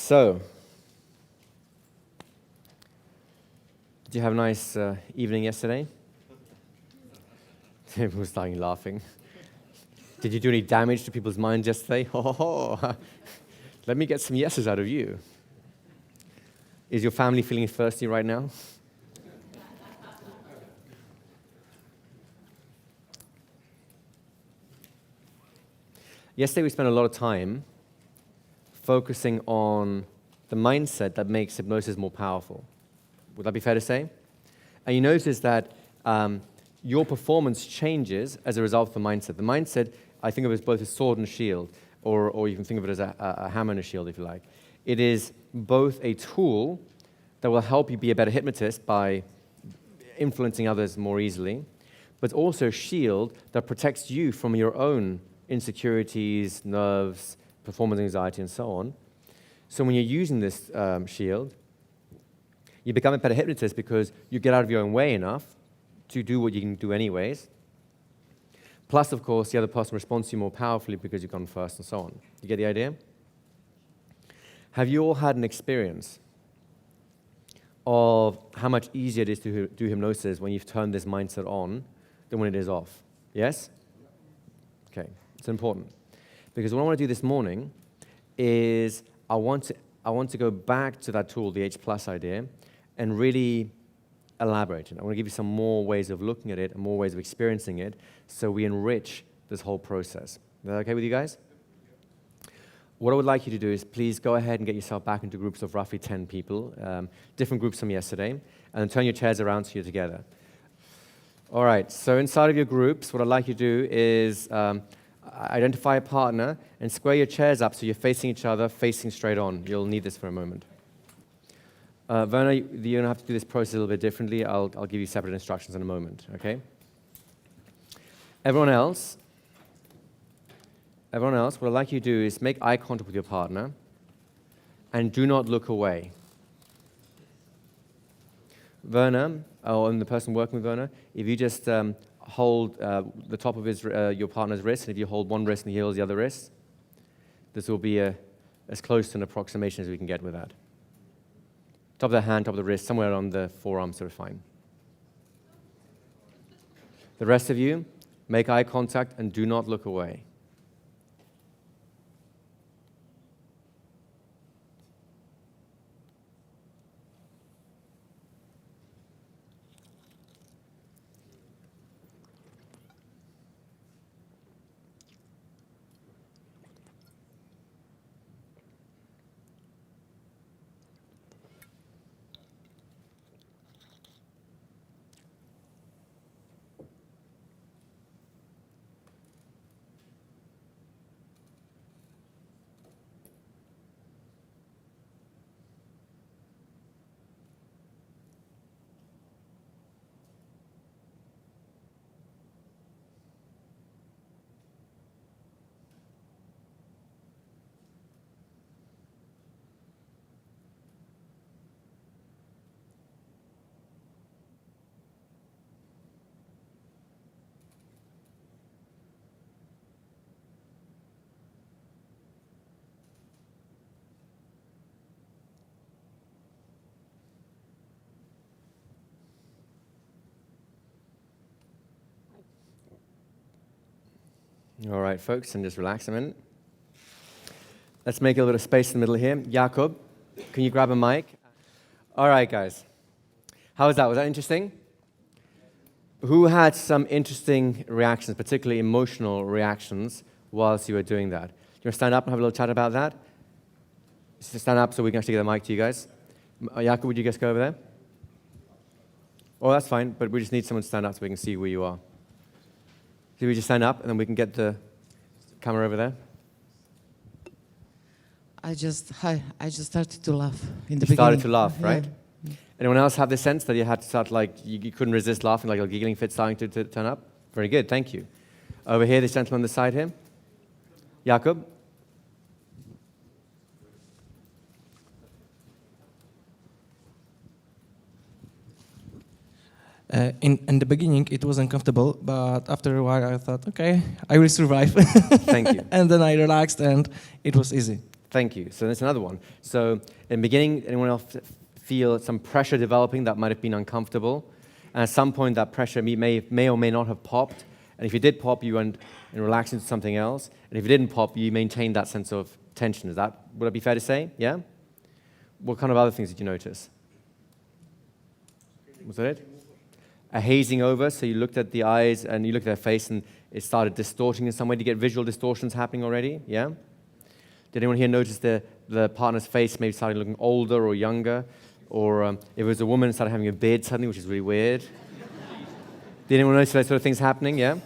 So, did you have a nice evening yesterday? Everyone was starting laughing. Did you do any damage to people's minds yesterday? Oh, let me get some yeses out of you. Is your family feeling thirsty right now? Yesterday we spent a lot of time focusing on the mindset that makes hypnosis more powerful. Would that be fair to say? And you notice that your performance changes as a result of the mindset. The mindset, I think of it as both a sword and a shield, or you can think of it as a hammer and a shield, if you like. It is both a tool that will help you be a better hypnotist by influencing others more easily, but also a shield that protects you from your own insecurities, nerves, performance anxiety, and so on. So when you're using this shield, you become a better hypnotist because you get out of your own way enough to do what you can do anyways. Plus, of course, the other person responds to you more powerfully because you've gone first and so on. You get the idea? Have you all had an experience of how much easier it is to do hypnosis when you've turned this mindset on than when it is off? Yes? Okay, it's important. Because what I want to do this morning is I want to go back to that tool, the H+ idea, and really elaborate it. I want to give you some more ways of looking at it and more ways of experiencing it so we enrich this whole process. Is that okay with you guys? What I would like you to do is please go ahead and get yourself back into groups of roughly 10 people, different groups from yesterday, and then turn your chairs around so you're together. All right, so inside of your groups, what I'd like you to do is identify a partner and square your chairs up so you're facing each other, facing straight on. You'll need this for a moment. Werner, you're going to have to do this process a little bit differently. I'll give you separate instructions in a moment, okay? Everyone else, what I'd like you to do is make eye contact with your partner and do not look away. Werner, and the person working with Werner, if you just hold the top of your partner's wrist, and if you hold one wrist and he holds the other wrist, this will be as close to an approximation as we can get with that. Top of the hand, top of the wrist, somewhere on the forearm, sort of fine. The rest of you, make eye contact and do not look away. All right, folks, and just relax a minute. Let's make a little bit of space in the middle here. Jakob, can you grab a mic? All right, guys. How was that? Was that interesting? Who had some interesting reactions, particularly emotional reactions, whilst you were doing that? Do you want to stand up and have a little chat about that? Just stand up so we can actually get a mic to you guys. Jakob, would you guys go over there? Oh, that's fine, but we just need someone to stand up so we can see where you are. So we just stand up and then we can get the camera over there. I just started to laugh in the beginning. You started to laugh, right? Yeah. Anyone else have the sense that you had to start, like, you couldn't resist laughing, like a giggling fit starting to turn up? Very good, thank you. Over here, this gentleman on the side here. Jakob? In the beginning, it was uncomfortable, but after a while, I thought, okay, I will survive. Thank you. And then I relaxed, and it was easy. Thank you. So that's another one. So in the beginning, anyone else feel some pressure developing that might have been uncomfortable? And at some point, that pressure may or may not have popped. And if it did pop, you went and relaxed into something else. And if it didn't pop, you maintained that sense of tension. Would that be fair to say? Yeah? What kind of other things did you notice? Was that it? A hazing over, so you looked at the eyes and you looked at their face and it started distorting in some way. Did you get visual distortions happening already? Yeah? Did anyone here notice the partner's face maybe started looking older or younger? Or if it was a woman, started having a beard suddenly, which is really weird. Did anyone notice those sort of things happening? Yeah?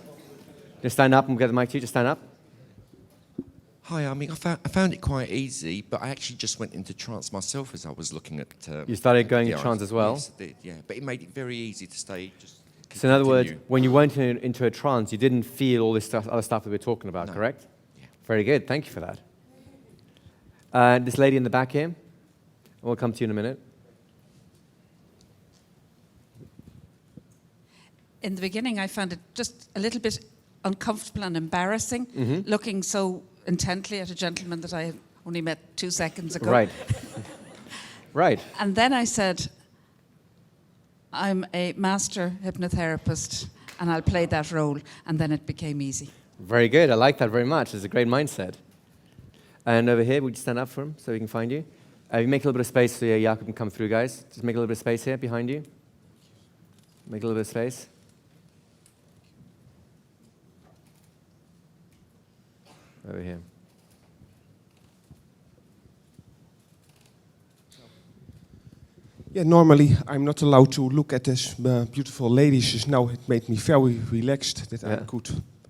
Just stand up and we'll get the mic to you. Just stand up. Hi, I mean, I found it quite easy, but I actually just went into trance myself as I was looking at... You started going the into eyes. trance as well? Yes, I did, yeah. But it made it very easy to stay just... So in other words, continue. when you went into a trance, you didn't feel all this other stuff that we're talking about, No. correct? Yeah. Very good. Thank you for that. This lady in the back here, we'll come to you in a minute. In the beginning, I found it just a little bit uncomfortable and embarrassing, looking so intently at a gentleman that I had only met 2 seconds ago. Right. Right. And then I said, I'm a master hypnotherapist, and I'll play that role. And then it became easy. Very good. I like that very much. It's a great mindset. And over here, would you stand up for him so we can find you? You make a little bit of space so Jakob can come through, guys. Just make a little bit of space here behind you. Make a little bit of space. Over here. Yeah, normally I'm not allowed to look at this beautiful lady. Just now it made me very relaxed that I could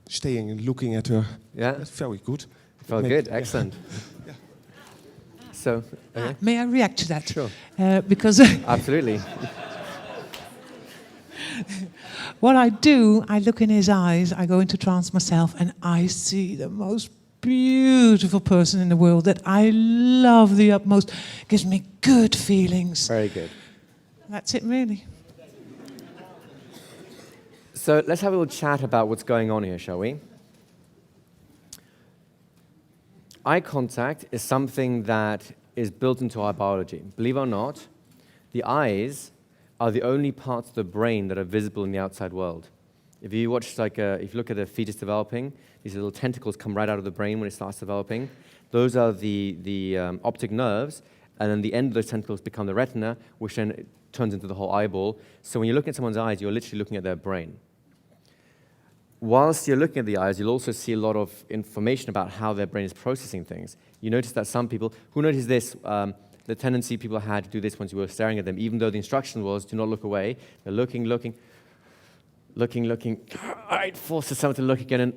staying and looking at her. Yeah? That's very good. Felt good. Excellent. Yeah. So, okay. May I react to that? Sure. Because Absolutely. what I do, I look in his eyes, I go into trance myself, and I see the most beautiful person in the world that I love the utmost. Gives me good feelings. Very good. That's it, really. So let's have a little chat about what's going on here, shall we? Eye contact is something that is built into our biology. Believe it or not, the eyes are the only parts of the brain that are visible in the outside world. If you watch, if you look at a fetus developing, these little tentacles come right out of the brain when it starts developing. Those are the optic nerves, and then the end of those tentacles become the retina, which then turns into the whole eyeball. So when you're looking at someone's eyes, you're literally looking at their brain. Whilst you're looking at the eyes, you'll also see a lot of information about how their brain is processing things. You notice that some people, who noticed this, the tendency people had to do this once you were staring at them, even though the instruction was, do not look away. They're looking. All right, forces someone to look again. And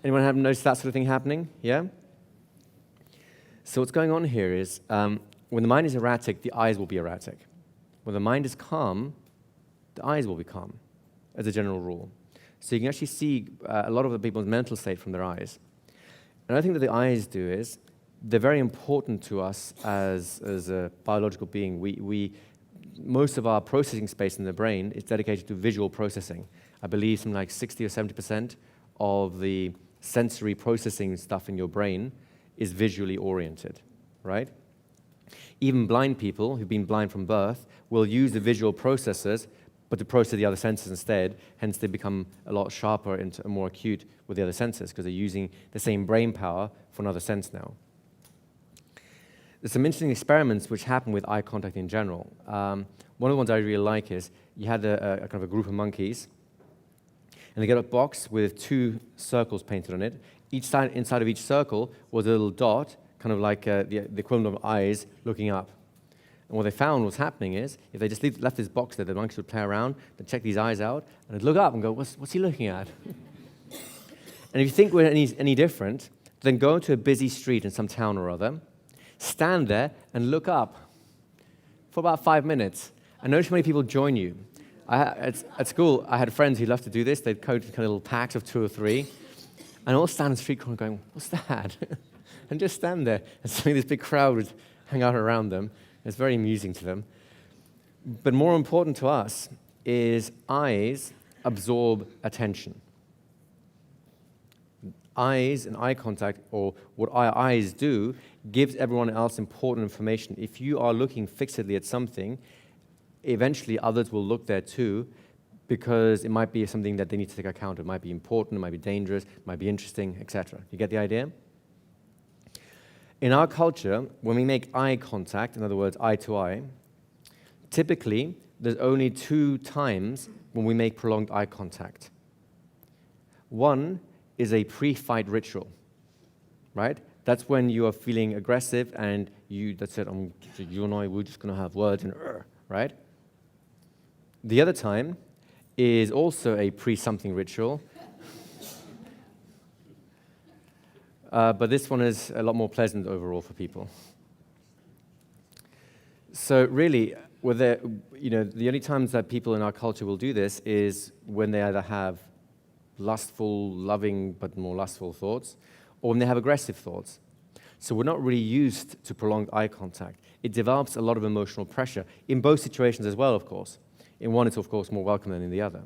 anyone have noticed that sort of thing happening? Yeah? So what's going on here is, when the mind is erratic, the eyes will be erratic. When the mind is calm, the eyes will be calm, as a general rule. So you can actually see a lot of the people's mental state from their eyes. Another thing that the eyes do is, they're very important to us as a biological being. Most of our processing space in the brain is dedicated to visual processing. I believe something like 60 or 70% of the sensory processing stuff in your brain is visually oriented, right? Even blind people who've been blind from birth will use the visual processors, but to process the other senses instead. Hence, they become a lot sharper and more acute with the other senses because they're using the same brain power for another sense now. There's some interesting experiments which happen with eye contact in general. One of the ones I really like is you had a kind of a group of monkeys, and they get a box with 2 circles painted on it. Inside of each circle was a little dot, kind of like the equivalent of eyes looking up. And what they found was happening is, if they just left this box there, the monkeys would play around, they'd check these eyes out, and they'd look up and go, what's he looking at? And if you think we're any different, then go to a busy street in some town or other, stand there and look up for about 5 minutes, and notice how many people join you. At school, I had friends who loved to do this. They'd go to kind of little packs of 2 or 3, and all stand in the street corner going, what's that? And just stand there, and suddenly this big crowd would hang out around them. It's very amusing to them. But more important to us is eyes absorb attention. eyes and eye contact, or what our eyes do, gives everyone else important information. If you are looking fixedly at something, eventually others will look there too, because it might be something that they need to take account of. It might be important, it might be dangerous, it might be interesting, etc. You get the idea? In our culture, when we make eye contact, in other words, eye to eye, typically there's only 2 times when we make prolonged eye contact. One is a pre-fight ritual, right? That's when you are feeling aggressive and that's it, you and I, we're just going to have words, and right? The other time is also a pre-something ritual, but this one is a lot more pleasant overall for people. So really, the only times that people in our culture will do this is when they either have lustful, loving, but more lustful thoughts, or when they have aggressive thoughts. So we're not really used to prolonged eye contact. It develops a lot of emotional pressure, in both situations as well, of course. In one, it's of course more welcome than in the other.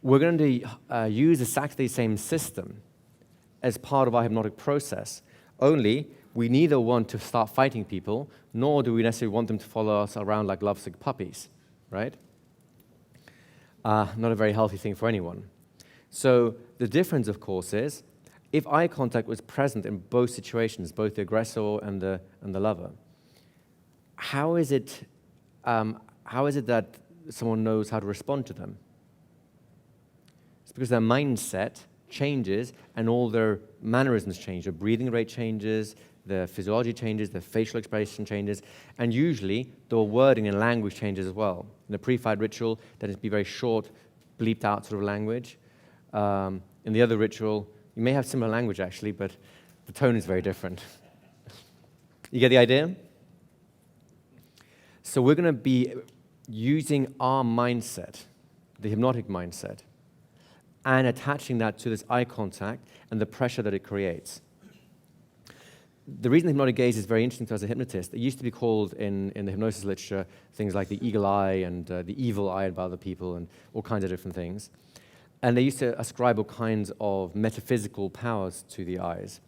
We're going to use exactly the same system as part of our hypnotic process, only we neither want to start fighting people, nor do we necessarily want them to follow us around like lovesick puppies, right? Not a very healthy thing for anyone. So the difference, of course, is if eye contact was present in both situations, both the aggressor and the lover, how is it that someone knows how to respond to them? It's because their mindset changes and all their mannerisms change. Their breathing rate changes, their physiology changes, their facial expression changes, and usually the wording and language changes as well. In the pre-fight ritual, that is be very short, bleeped out sort of language. In the other ritual, you may have similar language actually, but the tone is very different. You get the idea? So we're going to be using our mindset, the hypnotic mindset, and attaching that to this eye contact and the pressure that it creates. The reason the hypnotic gaze is very interesting to us as a hypnotist, it used to be called in the hypnosis literature things like the eagle eye and the evil eye by other people and all kinds of different things. And they used to ascribe all kinds of metaphysical powers to the eyes.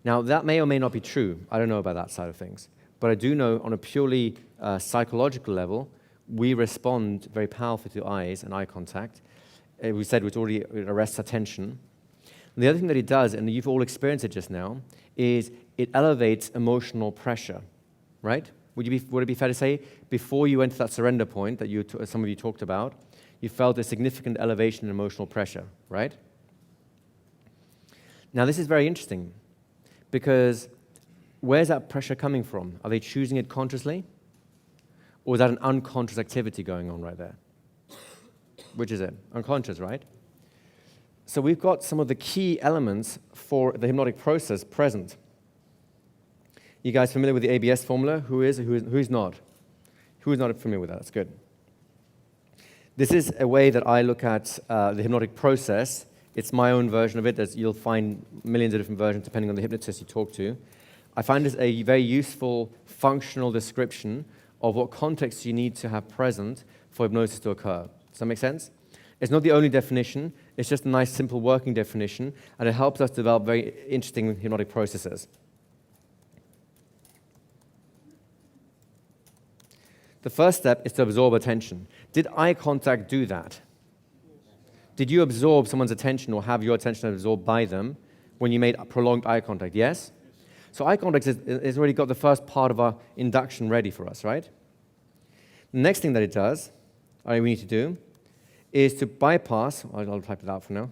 Now, that may or may not be true. I don't know about that side of things. But I do know on a purely psychological level, we respond very powerfully to eyes and eye contact. We said it already arrests attention. And the other thing that it does, and you've all experienced it just now, is it elevates emotional pressure, right? Would it be fair to say, before you went to that surrender point that some of you talked about, you felt a significant elevation in emotional pressure, right? Now, this is very interesting, because where's that pressure coming from? Are they choosing it consciously? Or is that an unconscious activity going on right there? Which is it? Unconscious, right? So we've got some of the key elements for the hypnotic process present. You guys familiar with the ABS formula? Who is not? Who is not familiar with that? That's good. This is a way that I look at the hypnotic process. It's my own version of it. You'll find millions of different versions depending on the hypnotist you talk to. I find this a very useful functional description of what context you need to have present for hypnosis to occur. Does that make sense? It's not the only definition. It's just a nice, simple working definition, and it helps us develop very interesting hypnotic processes. The first step is to absorb attention. Did eye contact do that? Did you absorb someone's attention or have your attention absorbed by them when you made prolonged eye contact? Yes? So eye contact has already got the first part of our induction ready for us, right? The next thing that it does, we need to do, is to bypass, I'll type it out for now,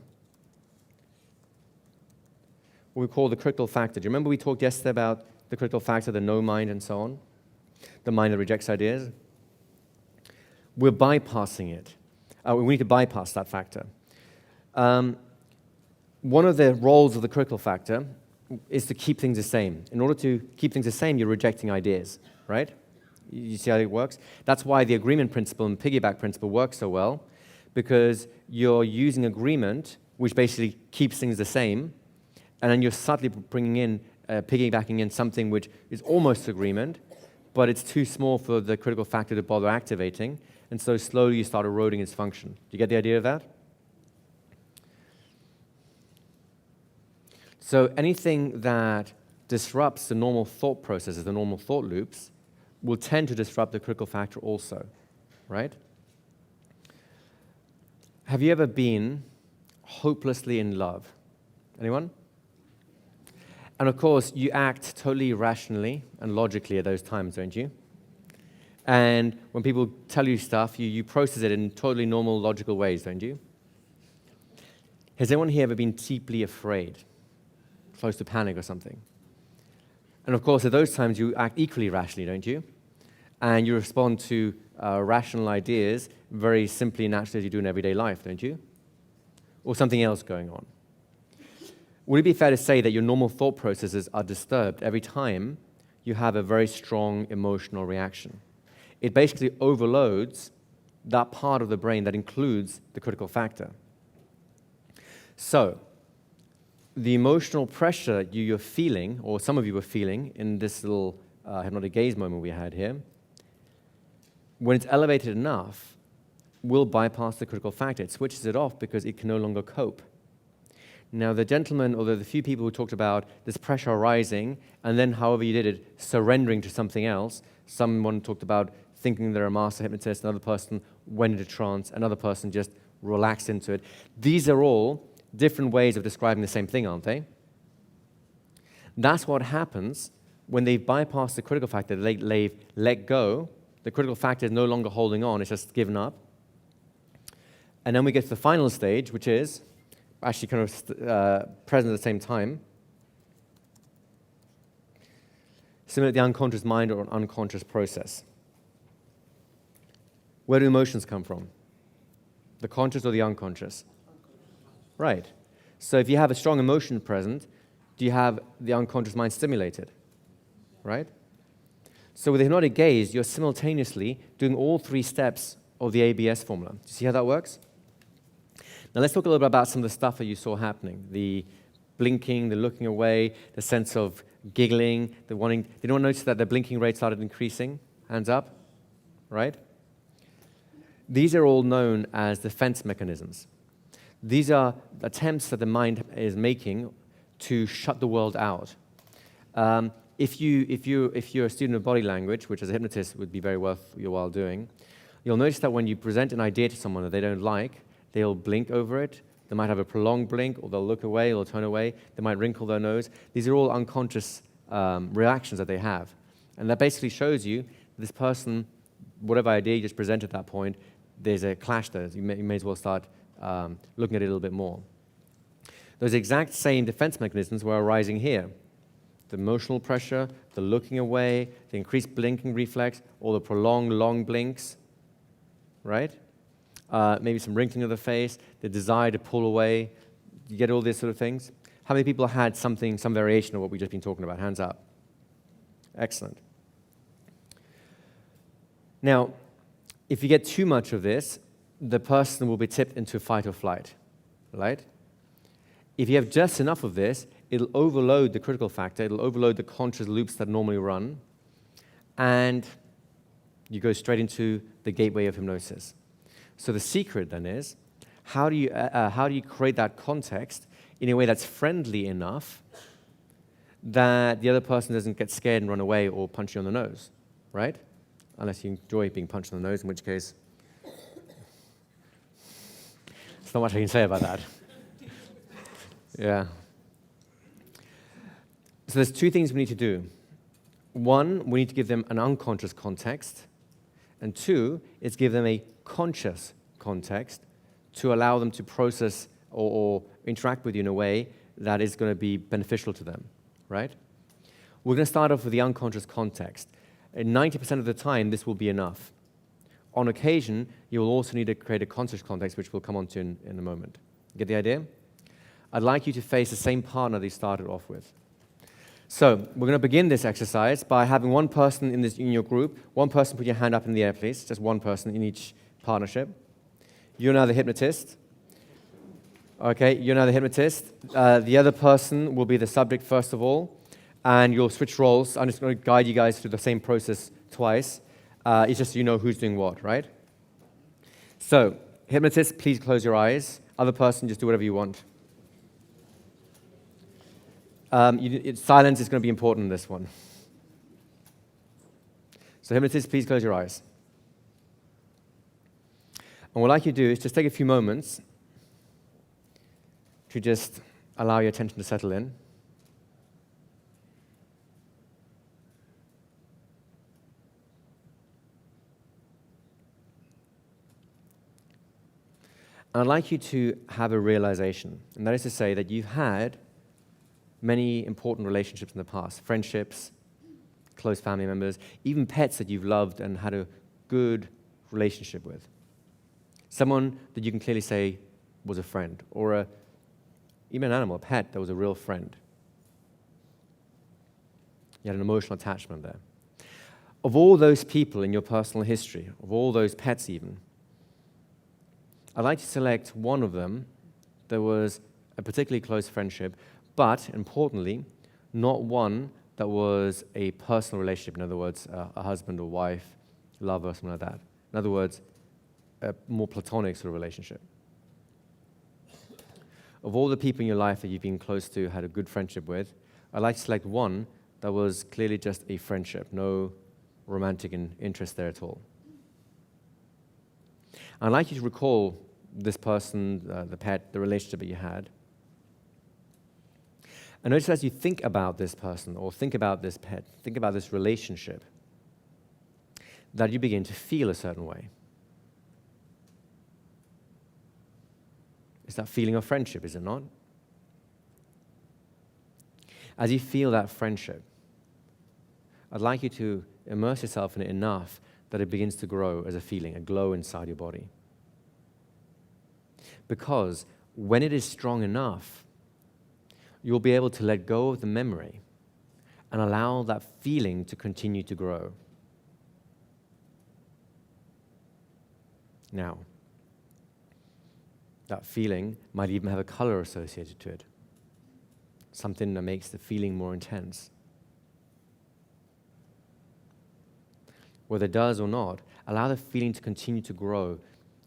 what we call the critical factor. Do you remember we talked yesterday about the critical factor, the no mind and so on? The mind that rejects ideas? We're bypassing it. We need to bypass that factor. One of the roles of the critical factor is to keep things the same. In order to keep things the same, you're rejecting ideas, right? You see how it works? That's why the agreement principle and piggyback principle work so well, because you're using agreement, which basically keeps things the same, and then you're subtly bringing in, piggybacking in something which is almost agreement, but it's too small for the critical factor to bother activating, and so slowly you start eroding its function. Do you get the idea of that? So anything that disrupts the normal thought processes, the normal thought loops, will tend to disrupt the critical factor also, right? Have you ever been hopelessly in love? Anyone? And of course, you act totally rationally and logically at those times, don't you? And when people tell you stuff, you process it in totally normal, logical ways, don't you? Has anyone here ever been deeply afraid, close to panic or something? And of course, at those times, you act equally rationally, don't you? And you respond to rational ideas very simply and naturally as you do in everyday life, don't you? Or something else going on. Would it be fair to say that your normal thought processes are disturbed every time you have a very strong emotional reaction? It basically overloads that part of the brain that includes the critical factor. So, the emotional pressure you're feeling, or some of you were feeling in this little hypnotic gaze moment we had here, when it's elevated enough, will bypass the critical factor. It switches it off because it can no longer cope. Now, the gentleman, or the few people who talked about this pressure arising, and then however you did it, surrendering to something else, someone talked about thinking they're a master hypnotist, another person went into trance, another person just relaxed into it. These are all different ways of describing the same thing, aren't they? That's what happens when they bypass the critical factor, they let go. The critical factor is no longer holding on, it's just given up. And then we get to the final stage, which is actually kind of present at the same time. Similar to the unconscious mind or an unconscious process. Where do emotions come from? The conscious or the unconscious? Right. So if you have a strong emotion present, do you have the unconscious mind stimulated? Right? So with the hypnotic gaze, you're simultaneously doing all three steps of the ABS formula. Do you see how that works? Now let's talk a little bit about some of the stuff that you saw happening. The blinking, the looking away, the sense of giggling, the wanting. Did anyone notice that the blinking rate started increasing? Hands up. Right? These are all known as defense mechanisms. These are attempts that the mind is making to shut the world out. If you're a student of body language, which as a hypnotist would be very worth your while doing, you'll notice that when you present an idea to someone that they don't like, they'll blink over it. They might have a prolonged blink, or they'll look away, or turn away. They might wrinkle their nose. These are all unconscious reactions that they have. And that basically shows you this person, whatever idea you just presented at that point, there's a clash there. You may as well start looking at it a little bit more. Those exact same defense mechanisms were arising here. The emotional pressure, the looking away, the increased blinking reflex, or the prolonged long blinks, right? Maybe some wrinkling of the face, the desire to pull away. You get all these sort of things? How many people had some variation of what we've just been talking about? Hands up. Excellent. Now, if you get too much of this, the person will be tipped into fight or flight, right? If you have just enough of this, it'll overload the critical factor, it'll overload the conscious loops that normally run, and you go straight into the gateway of hypnosis. So the secret then is, how do you create that context in a way that's friendly enough that the other person doesn't get scared and run away or punch you on the nose, right? Unless you enjoy being punched on the nose, in which case, there's not much I can say about that. Yeah. So there's two things we need to do. One, we need to give them an unconscious context. And two, is give them a conscious context to allow them to process or interact with you in a way that is going to be beneficial to them, right? We're going to start off with the unconscious context. And 90% of the time, this will be enough. On occasion, you will also need to create a conscious context, which we'll come on to in a moment. Get the idea? I'd like you to face the same partner that you started off with. So we're going to begin this exercise by having one person in your group. One person put your hand up in the air, please. Just one person in each partnership. You're now the hypnotist. Okay, you're now the hypnotist. The other person will be the subject first of all, and you'll switch roles. I'm just going to guide you guys through the same process twice. It's just so you know who's doing what, right? So, hypnotist, please close your eyes. Other person, just do whatever you want. Silence is going to be important in this one. So hypnotists, please close your eyes. And what I'd like you to do is just take a few moments to just allow your attention to settle in. And I'd like you to have a realization, and that is to say that you've had many important relationships in the past, friendships, close family members, even pets that you've loved and had a good relationship with. Someone that you can clearly say was a friend, or even an animal, a pet that was a real friend. You had an emotional attachment there. Of all those people in your personal history, of all those pets even, I'd like to select one of them that was a particularly close friendship, but importantly, not one that was a personal relationship, in other words, a husband or wife, lover, something like that. In other words, a more platonic sort of relationship. Of all the people in your life that you've been close to, had a good friendship with, I'd like to select one that was clearly just a friendship, no romantic interest there at all. I'd like you to recall this person, the pet, the relationship that you had. And notice as you think about this person, or think about this pet, think about this relationship, that you begin to feel a certain way. It's that feeling of friendship, is it not? As you feel that friendship, I'd like you to immerse yourself in it enough that it begins to grow as a feeling, a glow inside your body. Because when it is strong enough, you'll be able to let go of the memory and allow that feeling to continue to grow. Now, that feeling might even have a color associated to it, something that makes the feeling more intense. Whether it does or not, allow the feeling to continue to grow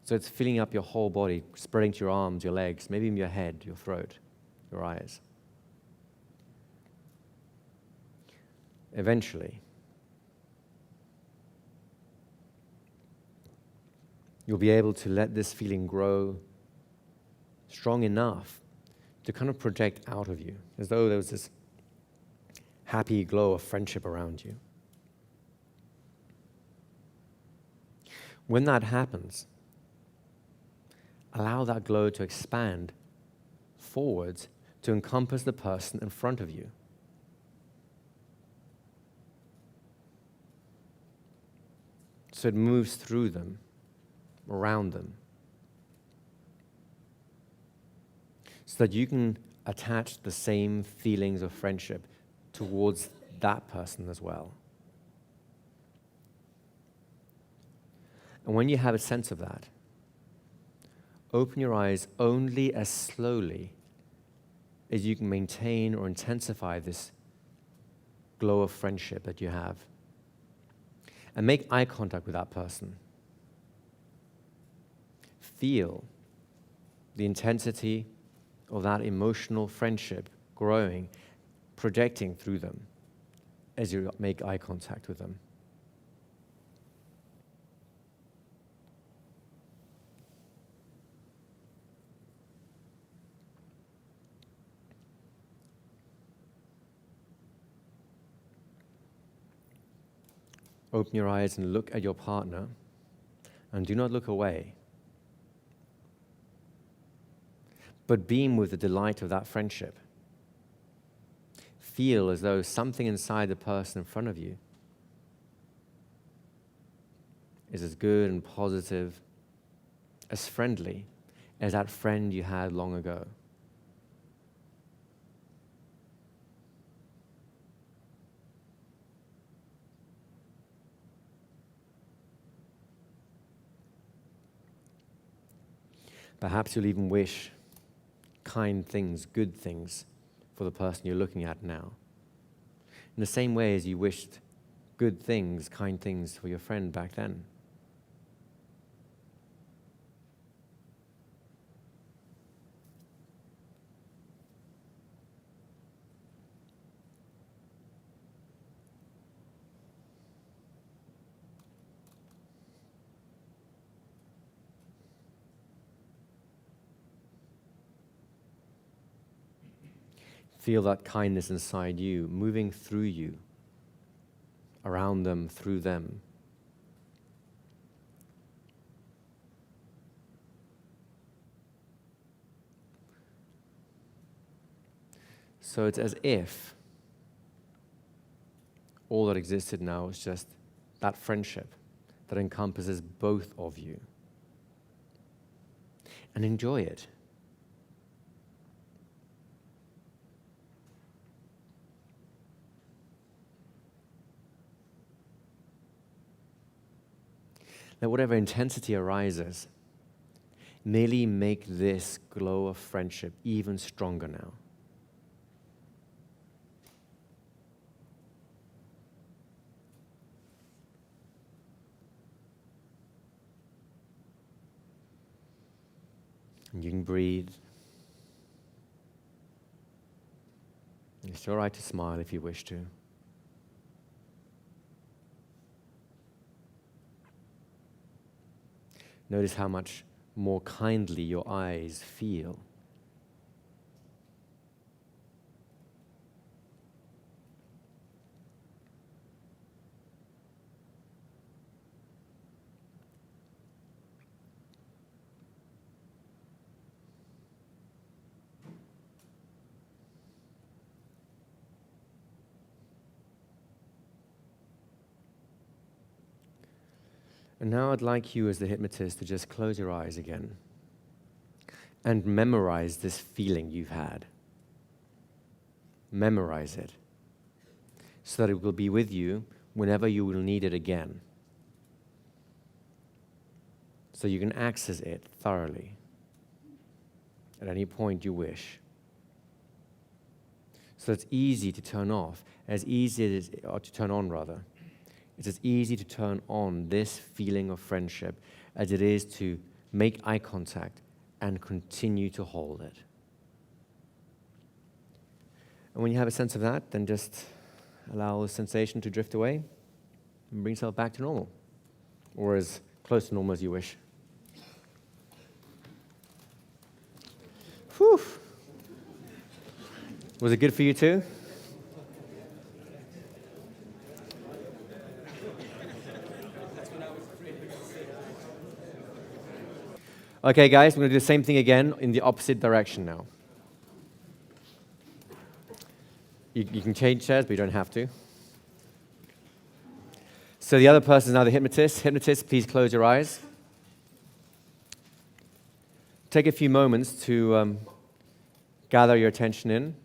so it's filling up your whole body, spreading to your arms, your legs, maybe even your head, your throat, your eyes. Eventually, you'll be able to let this feeling grow strong enough to kind of project out of you, as though there was this happy glow of friendship around you. When that happens, allow that glow to expand forwards to encompass the person in front of you. So it moves through them, around them, so that you can attach the same feelings of friendship towards that person as well. And when you have a sense of that, open your eyes only as slowly as you can maintain or intensify this glow of friendship that you have. And make eye contact with that person. Feel the intensity of that emotional friendship growing, projecting through them as you make eye contact with them. Open your eyes and look at your partner, and do not look away, but beam with the delight of that friendship. Feel as though something inside the person in front of you is as good and positive, as friendly as that friend you had long ago. Perhaps you'll even wish kind things, good things for the person you're looking at now. In the same way as you wished good things, kind things for your friend back then. Feel that kindness inside you, moving through you, around them, through them. So it's as if all that existed now is just that friendship that encompasses both of you. And enjoy it. Let whatever intensity arises, merely make this glow of friendship even stronger now. And you can breathe. It's all right to smile if you wish to. Notice how much more kindly your eyes feel. And now I'd like you as the hypnotist to just close your eyes again and memorize this feeling you've had. Memorize it so that it will be with you whenever you will need it again. So you can access it thoroughly at any point you wish. So it's easy to turn off, as easy as, or to turn on rather. It's as easy to turn on this feeling of friendship as it is to make eye contact and continue to hold it. And when you have a sense of that, then just allow the sensation to drift away and bring yourself back to normal, or as close to normal as you wish. Whew. Was it good for you too? Okay, guys, we're going to do the same thing again in the opposite direction now. You can change chairs, but you don't have to. So the other person is now the hypnotist. Hypnotist, please close your eyes. Take a few moments to gather your attention in.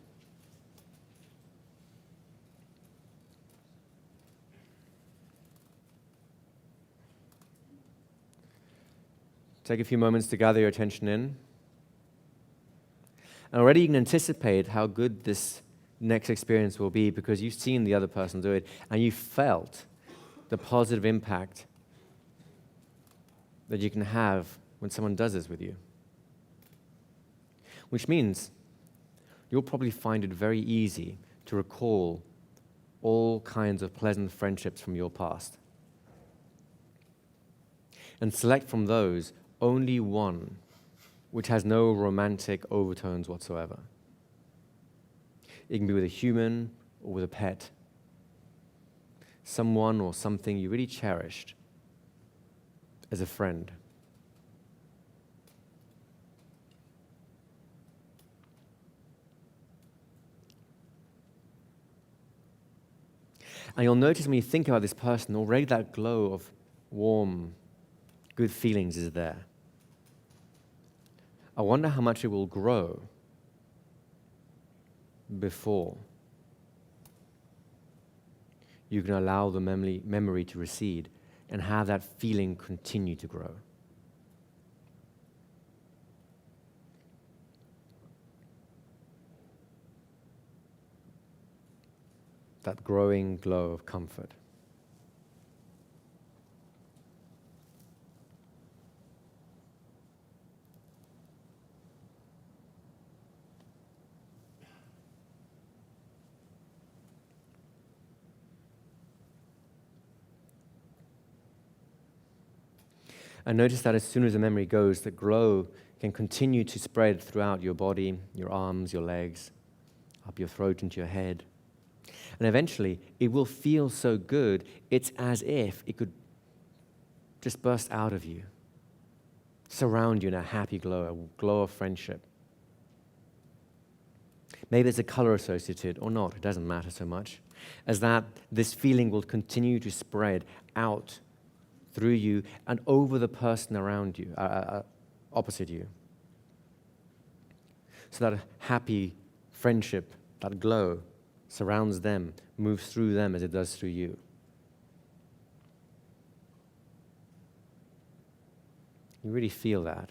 Take a few moments to gather your attention in. And already you can anticipate how good this next experience will be because you've seen the other person do it and you felt the positive impact that you can have when someone does this with you. Which means you'll probably find it very easy to recall all kinds of pleasant friendships from your past. And select from those only one which has no romantic overtones whatsoever. It can be with a human or with a pet, someone or something you really cherished as a friend. And you'll notice when you think about this person, already that glow of warm, good feelings is there. I wonder how much it will grow before you can allow the memory to recede and have that feeling continue to grow. That growing glow of comfort. And notice that as soon as the memory goes, the glow can continue to spread throughout your body, your arms, your legs, up your throat into your head. And eventually, it will feel so good, it's as if it could just burst out of you, surround you in a happy glow, a glow of friendship. Maybe there's a color associated or not, it doesn't matter so much, as that this feeling will continue to spread out through you and over the person around you, opposite you. So that happy friendship, that glow, surrounds them, moves through them as it does through you. You really feel that.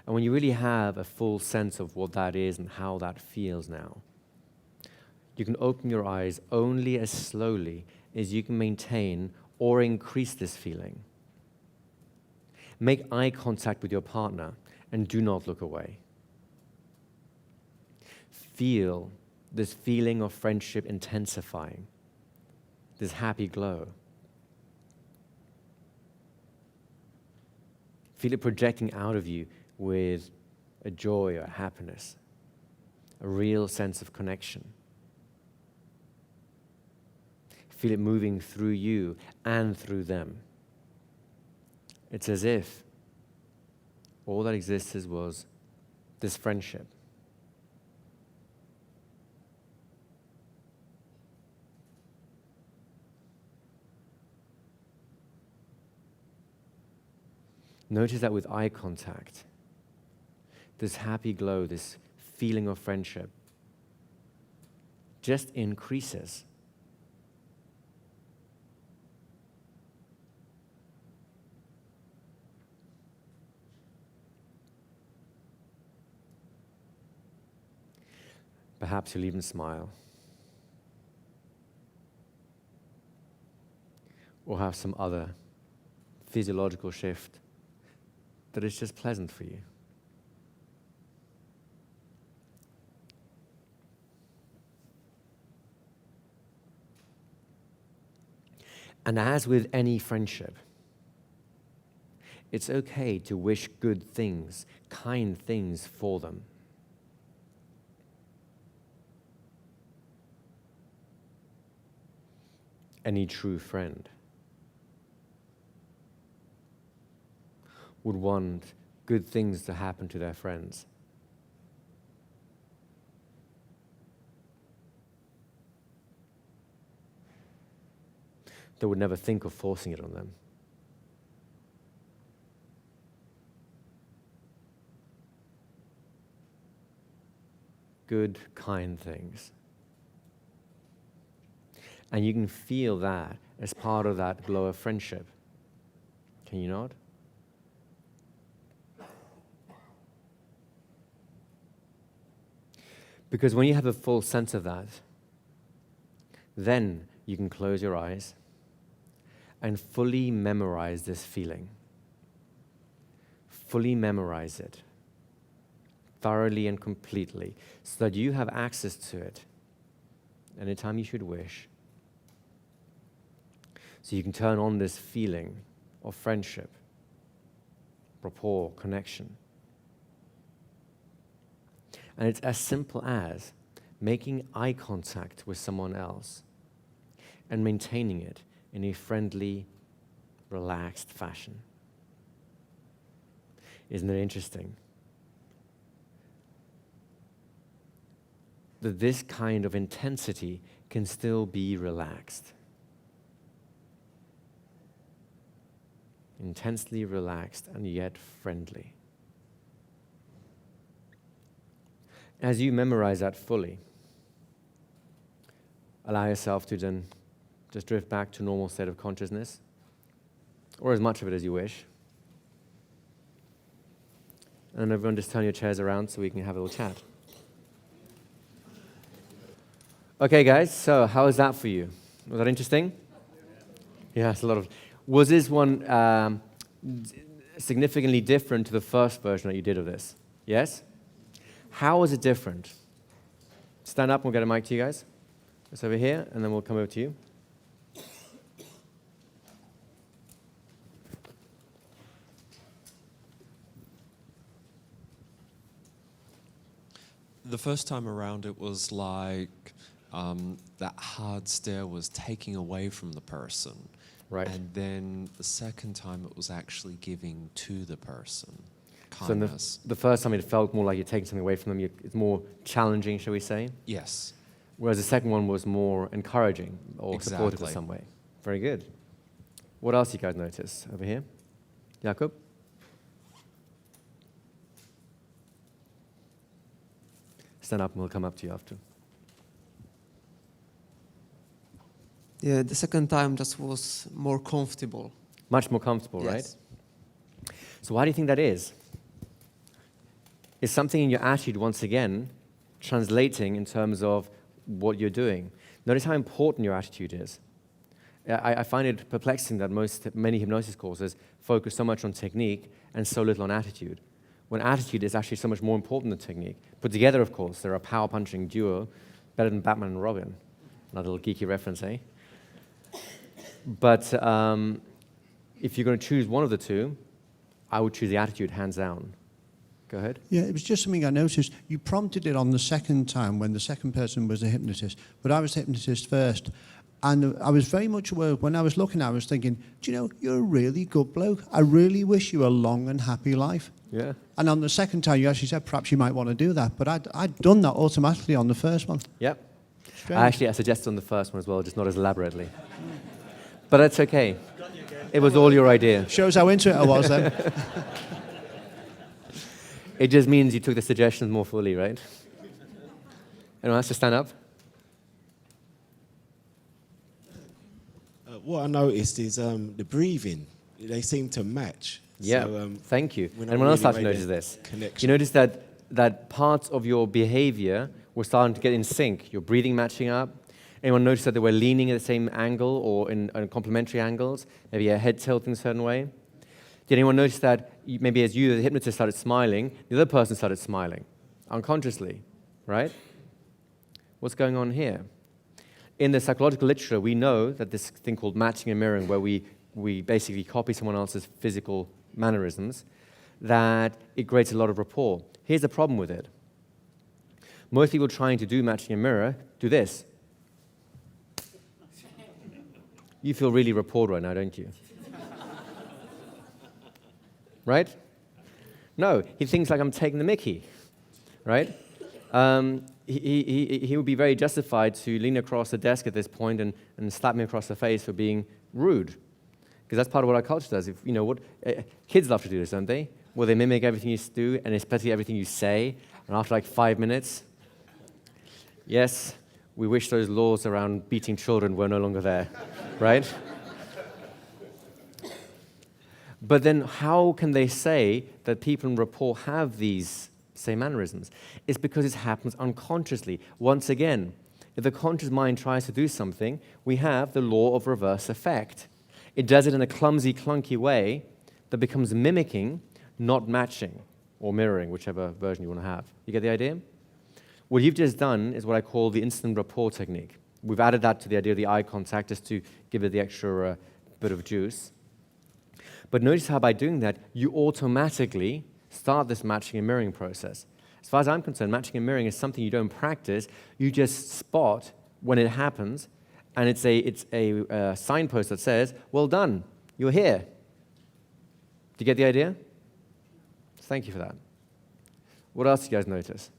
And when you really have a full sense of what that is and how that feels now, you can open your eyes only as slowly as you can maintain or increase this feeling. Make eye contact with your partner and do not look away. Feel this feeling of friendship intensifying, this happy glow. Feel it projecting out of you with a joy or happiness, a real sense of connection. Feel it moving through you and through them. It's as if all that existed was this friendship. Notice that with eye contact, this happy glow, this feeling of friendship, just increases. Perhaps you'll even smile. Or have some other physiological shift that is just pleasant for you. And as with any friendship, it's okay to wish good things, kind things for them. Any true friend would want good things to happen to their friends. They would never think of forcing it on them. Good, kind things. And you can feel that as part of that glow of friendship. Can you not? Because when you have a full sense of that, then you can close your eyes and fully memorize this feeling. Fully memorize it, thoroughly and completely, so that you have access to it anytime you should wish. So you can turn on this feeling of friendship, rapport, connection. And it's as simple as making eye contact with someone else and maintaining it in a friendly, relaxed fashion. Isn't it interesting that this kind of intensity can still be relaxed? Intensely relaxed and yet friendly. As you memorize that fully, allow yourself to then just drift back to a normal state of consciousness, or as much of it as you wish. And everyone just turn your chairs around so we can have a little chat. Okay, guys, so how is that for you? Was that interesting? Yeah, it's a lot of... Was this one significantly different to the first version that you did of this? Yes? How was it different? Stand up and we'll get a mic to you guys. It's over here, and then we'll come over to you. The first time around, it was like that hard stare was taking away from the person. Right. And then the second time, it was actually giving to the person. So in Kindness. the first time it felt more like you're taking something away from them. It's more challenging, shall we say? Yes. Whereas the second one was more encouraging or supportive in Exactly. some way. Very good. What else you guys notice over here? Jakob? Stand up and we'll come up to you after. Yeah, the second time just was more comfortable. Much more comfortable, Yes. right? So why do you think that is? Is something in your attitude, once again, translating in terms of what you're doing? Notice how important your attitude is. I find it perplexing that many hypnosis courses focus so much on technique and so little on attitude, when attitude is actually so much more important than technique. Put together, of course, they're a power-punching duo, better than Batman and Robin. Another little geeky reference, eh? But if you're going to choose one of the two, I would choose the attitude, hands down. Go ahead. Yeah, it was just something I noticed. You prompted it on the second time when the second person was the hypnotist, but I was the hypnotist first. And I was very much aware, when I was looking, I was thinking, do you know, you're a really good bloke. I really wish you a long and happy life. Yeah. And on the second time, you actually said, perhaps you might want to do that. But I'd done that automatically on the first one. Yep. Strange. I suggested on the first one as well, just not as elaborately. But that's okay. It was all your idea. Shows how into it I was then. It just means you took the suggestions more fully, right? Anyone else to stand up? What I noticed is the breathing. They seem to match. Yeah, So, thank you. we're not Anyone else really start to made notice a this? connection. You notice that parts of your behavior were starting to get in sync. Your breathing matching up. Anyone notice that they were leaning at the same angle or in complementary angles? Maybe a head tilting a certain way? Did anyone notice that maybe as you, the hypnotist, started smiling, the other person started smiling unconsciously, right? What's going on here? In the psychological literature, we know that this thing called matching and mirroring, where we basically copy someone else's physical mannerisms, that it creates a lot of rapport. Here's the problem with it. Most people trying to do matching and mirror do this. You feel really rapport right now, don't you? Right? No, he thinks like I'm taking the mickey, right? He would be very justified to lean across the desk at this point and slap me across the face for being rude. Because that's part of what our culture does. If, you know, kids love to do this, don't they? Well, they mimic everything you do, and especially everything you say. And after like 5 minutes, yes, we wish those laws around beating children were no longer there, right? But then how can they say that people in rapport have these same mannerisms? It's because it happens unconsciously. Once again, if the conscious mind tries to do something, we have the law of reverse effect. It does it in a clumsy, clunky way that becomes mimicking, not matching, or mirroring, whichever version you want to have. You get the idea? What you've just done is what I call the instant rapport technique. We've added that to the idea of the eye contact just to give it the extra bit of juice. But notice how by doing that, you automatically start this matching and mirroring process. As far as I'm concerned, matching and mirroring is something you don't practice. You just spot when it happens, and it's a signpost that says, well done, you're here. Do you get the idea? Thank you for that. What else do you guys notice?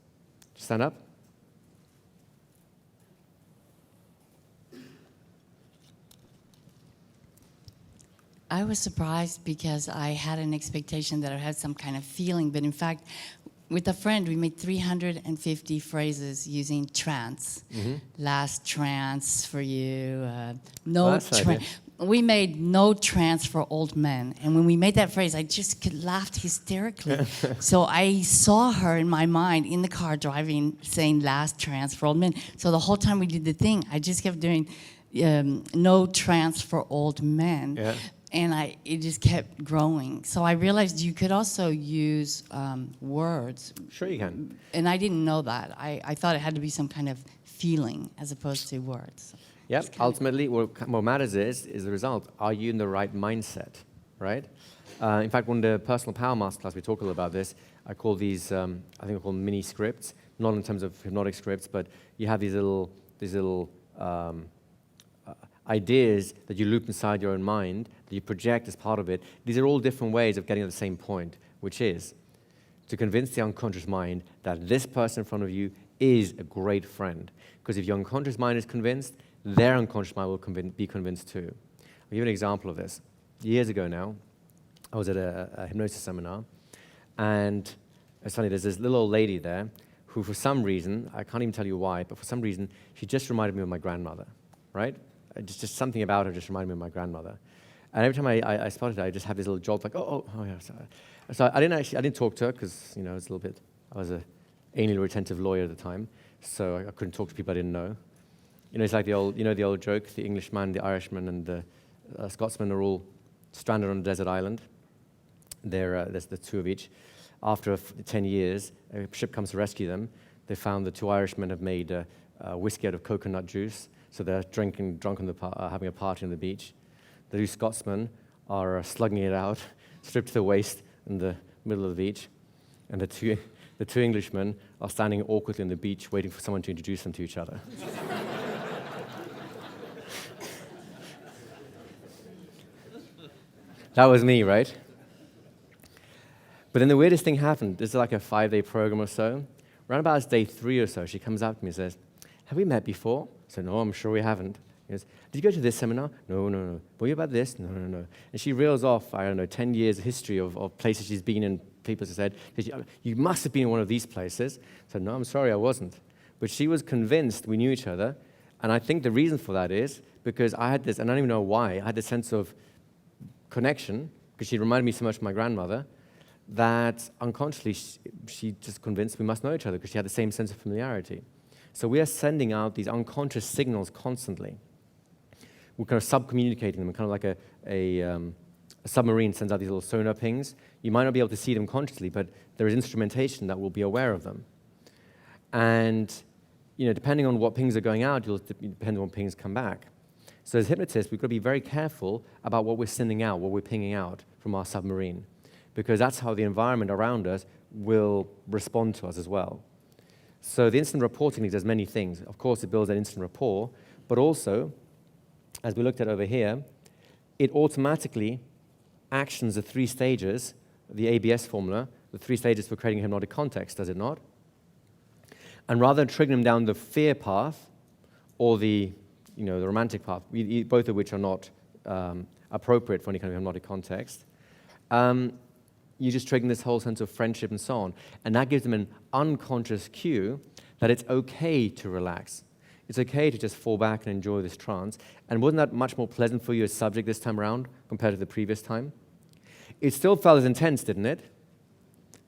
Stand up. I was surprised because I had an expectation that I had some kind of feeling, but in fact, with a friend, we made 350 phrases using trance. Mm-hmm. Last trance for you, Well, no that's an trance. idea. We made no trance for old men. And when we made that phrase, I just laughed hysterically. So I saw her in my mind in the car driving, saying last trance for old men. So the whole time we did the thing, I just kept doing no trance for old men. Yeah. And it just kept growing. So I realized you could also use words. Sure you can. And I didn't know that. I thought it had to be some kind of feeling as opposed to words. Yep. Ultimately, what matters is the result. Are you in the right mindset, right? In fact, one of the personal power masterclass, we talk a little about this. I call these, I think I call them mini scripts, not in terms of hypnotic scripts, but you have these little ideas that you loop inside your own mind, that you project as part of it. These are all different ways of getting to the same point, which is to convince the unconscious mind that this person in front of you is a great friend. Because if your unconscious mind is convinced, their unconscious mind will be convinced too. I'll give you an example of this. Years ago now, I was at a hypnosis seminar, and it's funny, there's this little old lady there who, for some reason, I can't even tell you why, but for some reason, she just reminded me of my grandmother, right? Just something about her just reminded me of my grandmother. And every time I spotted her, I just have this little jolt, like, oh yeah, sorry. So I didn't talk to her, because, you know, I was a anally retentive lawyer at the time, so I couldn't talk to people I didn't know. You know, it's like the old joke, the Englishman, the Irishman, and the Scotsman are all stranded on a desert island. There's the two of each. After 10 years, a ship comes to rescue them. They found the two Irishmen have made whiskey out of coconut juice, so they're drunk on having a party on the beach. The two Scotsmen are slugging it out, stripped to the waist in the middle of the beach, and the two Englishmen are standing awkwardly on the beach waiting for someone to introduce them to each other. That was me, right? But then the weirdest thing happened. This is like a 5-day program or so. Around about day 3 or so, she comes up to me and says, "Have we met before?" I said, "No, I'm sure we haven't." She goes, "Did you go to this seminar?" No. "Were you about this?" No. And she reels off, 10 years history of places she's been in. People have said, "You must have been in one of these places." I said, "No, I'm sorry, I wasn't." But she was convinced we knew each other. And I think the reason for that is because I had this, and I don't even know why, I had this sense of connection, because she reminded me so much of my grandmother, that unconsciously she just convinced we must know each other because she had the same sense of familiarity. So we are sending out these unconscious signals constantly. We're kind of sub-communicating them, kind of like a submarine sends out these little sonar pings. You might not be able to see them consciously, but there is instrumentation that will be aware of them. And depending on what pings are going out, you'll depend on what pings come back. So as hypnotists, we've got to be very careful about what we're sending out, what we're pinging out from our submarine, because that's how the environment around us will respond to us as well. So the instant rapport technique does many things. Of course, it builds an instant rapport, but also, as we looked at over here, it automatically actions the 3 stages, the ABS formula, the 3 stages for creating a hypnotic context, does it not? And rather than triggering them down the fear path or the romantic path, both of which are not appropriate for any kind of hypnotic context, you just trigger this whole sense of friendship and so on. And that gives them an unconscious cue that it's okay to relax. It's okay to just fall back and enjoy this trance. And wasn't that much more pleasant for you as subject this time around compared to the previous time? It still felt as intense, didn't it?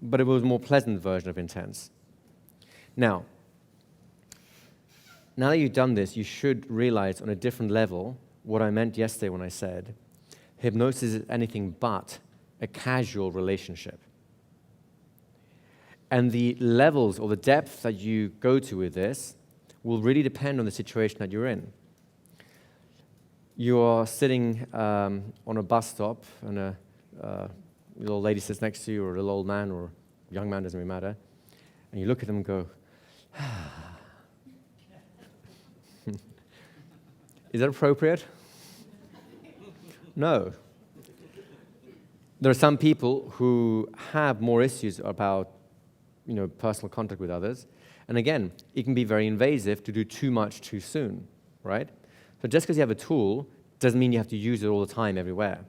But it was a more pleasant version of intense. Now that you've done this, you should realize on a different level what I meant yesterday when I said hypnosis is anything but a casual relationship. And the levels or the depth that you go to with this will really depend on the situation that you're in. You are sitting on a bus stop and a little lady sits next to you, or a little old man or young man, doesn't really matter, and you look at them and go, Is that appropriate? No. There are some people who have more issues about, personal contact with others. And again, it can be very invasive to do too much too soon, right? So just because you have a tool doesn't mean you have to use it all the time everywhere,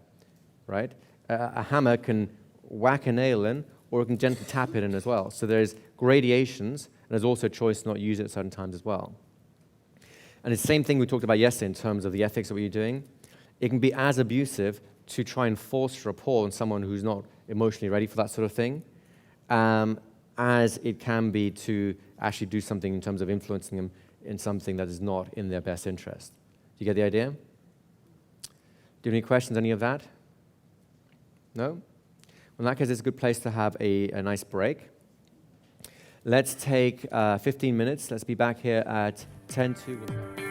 right? A hammer can whack a nail in, or it can gently tap it in as well. So there's gradations, and there's also a choice to not use it at certain times as well. And it's the same thing we talked about yesterday in terms of the ethics of what you're doing. It can be as abusive to try and force rapport on someone who's not emotionally ready for that sort of thing, as it can be to actually do something in terms of influencing them in something that is not in their best interest. Do you get the idea? Do you have any questions, any of that? No? Well, in that case, it's a good place to have a nice break. Let's take 15 minutes. Let's be back here at 10 to...